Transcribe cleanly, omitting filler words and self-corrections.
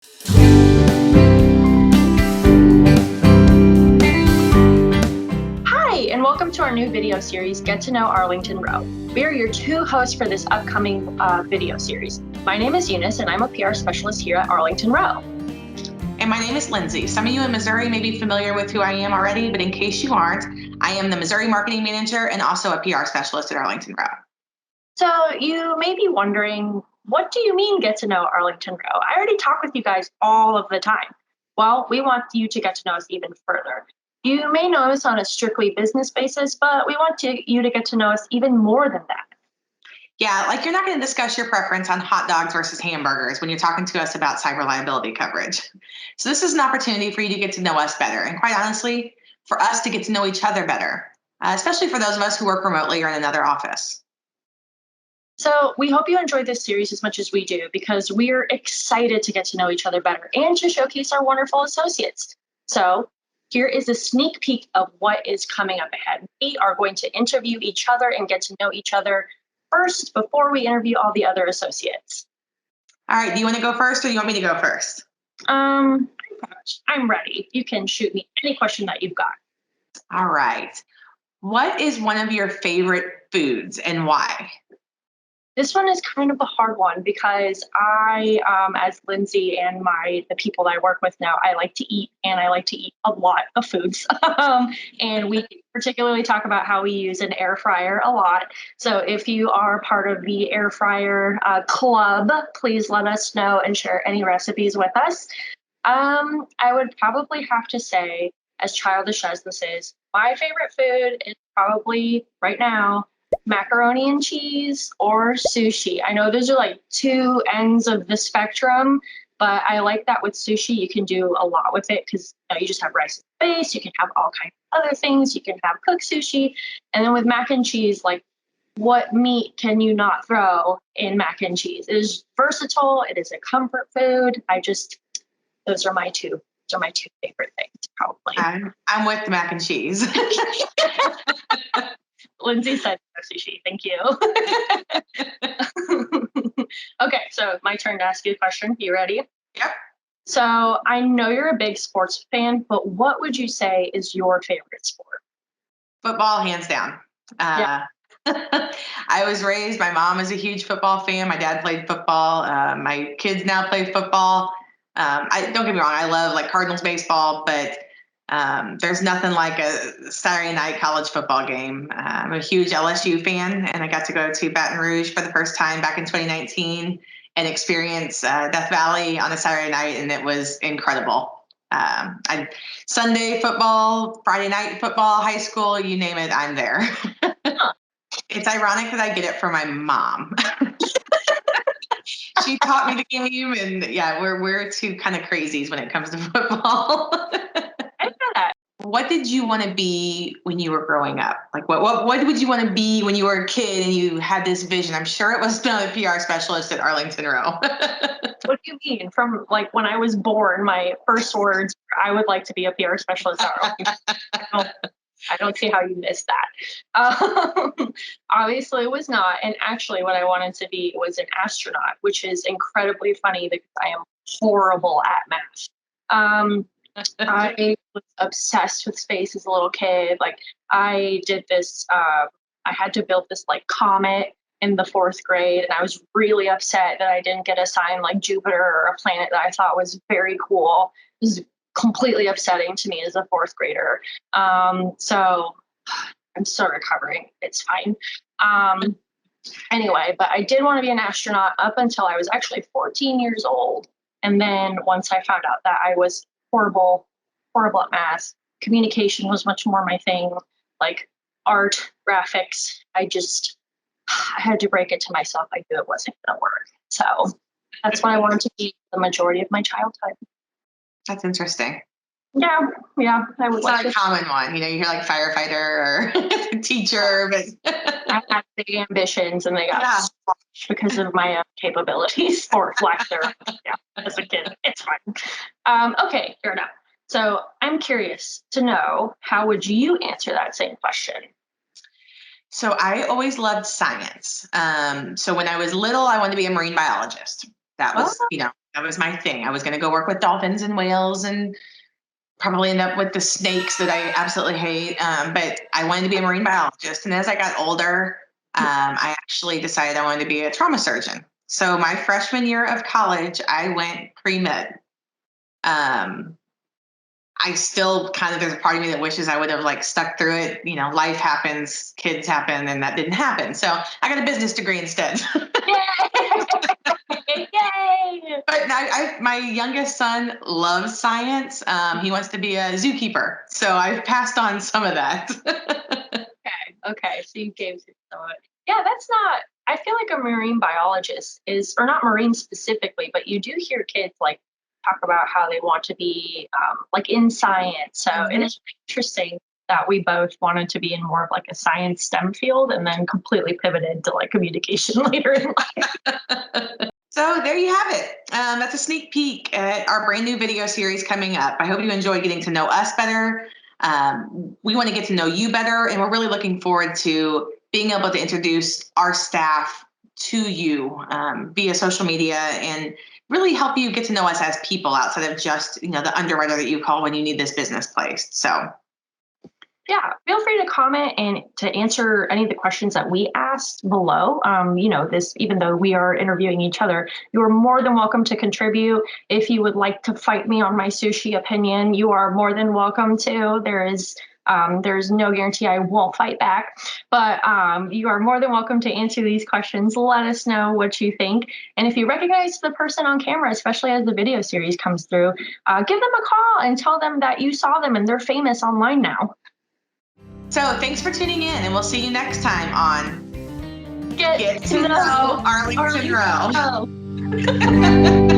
Hi, and welcome to our new video series, Get to Know ArlingtonRoe. We are your two hosts for this upcoming video series. My name is Eunice, and I'm a PR specialist here at ArlingtonRoe. And my name is Lindsay. Some of you in Missouri may be familiar with who I am already, but in case you aren't, I am the Missouri marketing manager and also a PR specialist at ArlingtonRoe. So you may be wondering, what do you mean get to know ArlingtonRoe? I already talk with you guys all of the time. Well, we want you to get to know us even further. You may know us on a strictly business basis, but we want you to get to know us even more than that. Yeah, like you're not going to discuss your preference on hot dogs versus hamburgers when you're talking to us about cyber liability coverage. So this is an opportunity for you to get to know us better. And quite honestly, for us to get to know each other better, especially for those of us who work remotely or in another office. So we hope you enjoyed this series as much as we do, because we're excited to get to know each other better and to showcase our wonderful associates. So here is a sneak peek of what is coming up ahead. We are going to interview each other and get to know each other first before we interview all the other associates. All right, do you want to go first or do you want me to go first? I'm ready. You can shoot me any question that you've got. All right. What is one of your favorite foods and why? This one is kind of a hard one because I, as Lindsay and the people that I work with now, I like to eat, and I like to eat a lot of foods. And we particularly talk about how we use an air fryer a lot. So if you are part of the air fryer club, please let us know and share any recipes with us. I would probably have to say, as childish as this is, my favorite food is probably right now macaroni and cheese or sushi. I know those are like two ends of the spectrum, but I like that with sushi, you can do a lot with it because you just have rice and base. You can have all kinds of other things. You can have cooked sushi. And then with mac and cheese, like, what meat can you not throw in mac and cheese? It is versatile. It is a comfort food. Those are my two favorite things, probably. I'm with the mac and cheese. Lindsay said no sushi. Thank you. Okay, so my turn to ask you a question. You ready? Yep. So I know you're a big sports fan, but what would you say is your favorite sport? Football, hands down. Yeah. I was raised, my mom is a huge football fan. My dad played football. My kids now play football. Don't get me wrong, I love like Cardinals baseball, but there's nothing like a Saturday night college football game. I'm a huge LSU fan, and I got to go to Baton Rouge for the first time back in 2019 and experience Death Valley on a Saturday night, and it was incredible. Sunday football, Friday night football, high school, you name it, I'm there. It's ironic that I get it from my mom. She taught me the game, and yeah, we're two kind of crazies when it comes to football. I know that. What did you want to be when you were growing up? Like, what would you want to be when you were a kid and you had this vision? I'm sure it was not a PR specialist at ArlingtonRoe. What do you mean? From like when I was born, my first words, I would like to be a PR specialist at Arlington. I don't see how you missed that. Obviously, it was not. And actually, what I wanted to be was an astronaut, which is incredibly funny because I am horrible at math. I was obsessed with space as a little kid. Like, I did this, I had to build this like comet in the fourth grade, and I was really upset that I didn't get assigned like Jupiter or a planet that I thought was very cool. It was completely upsetting to me as a fourth grader. So I'm still recovering. It's fine. Anyway, but I did want to be an astronaut up until I was actually 14 years old. And then once I found out that I was horrible at math, communication was much more my thing, like art, graphics. I had to break it to myself. I knew it wasn't going to work. So that's what I wanted to be the majority of my childhood. That's interesting. Yeah, I would It's like not a common one. You hear like firefighter or teacher, but I had big ambitions, and they got squashed because of my capabilities or lack thereof. Yeah, as a kid, it's fine. Okay, fair enough. So I'm curious to know, how would you answer that same question? So I always loved science. So when I was little, I wanted to be a marine biologist. That was, That was my thing. I was going to go work with dolphins and whales and probably end up with the snakes that I absolutely hate. But I wanted to be a marine biologist. And as I got older, I actually decided I wanted to be a trauma surgeon. So my freshman year of college, I went pre-med. I still kind of, there's a part of me that wishes I would have like stuck through it. You know, life happens, kids happen, and that didn't happen. So I got a business degree instead. Yay! But my youngest son loves science. He wants to be a zookeeper. So I've passed on some of that. Okay. So you gave some thought. Yeah, that's not, I feel like a marine biologist is, or not marine specifically, but you do hear kids like talk about how they want to be like in science. So it is interesting that we both wanted to be in more of like a science STEM field and then completely pivoted to like communication later in life. So there you have it. That's a sneak peek at our brand new video series coming up. I hope you enjoy getting to know us better. We want to get to know you better, and we're really looking forward to being able to introduce our staff to you via social media and really help you get to know us as people outside of just, the underwriter that you call when you need this business placed. So yeah, feel free to comment and to answer any of the questions that we asked below. This, even though we are interviewing each other, you are more than welcome to contribute. If you would like to fight me on my sushi opinion, you are more than welcome to. There's no guarantee I won't fight back, but you are more than welcome to answer these questions. Let us know what you think. And if you recognize the person on camera, especially as the video series comes through, give them a call and tell them that you saw them and they're famous online now. So thanks for tuning in, and we'll see you next time on Get to know ArlingtonRoe.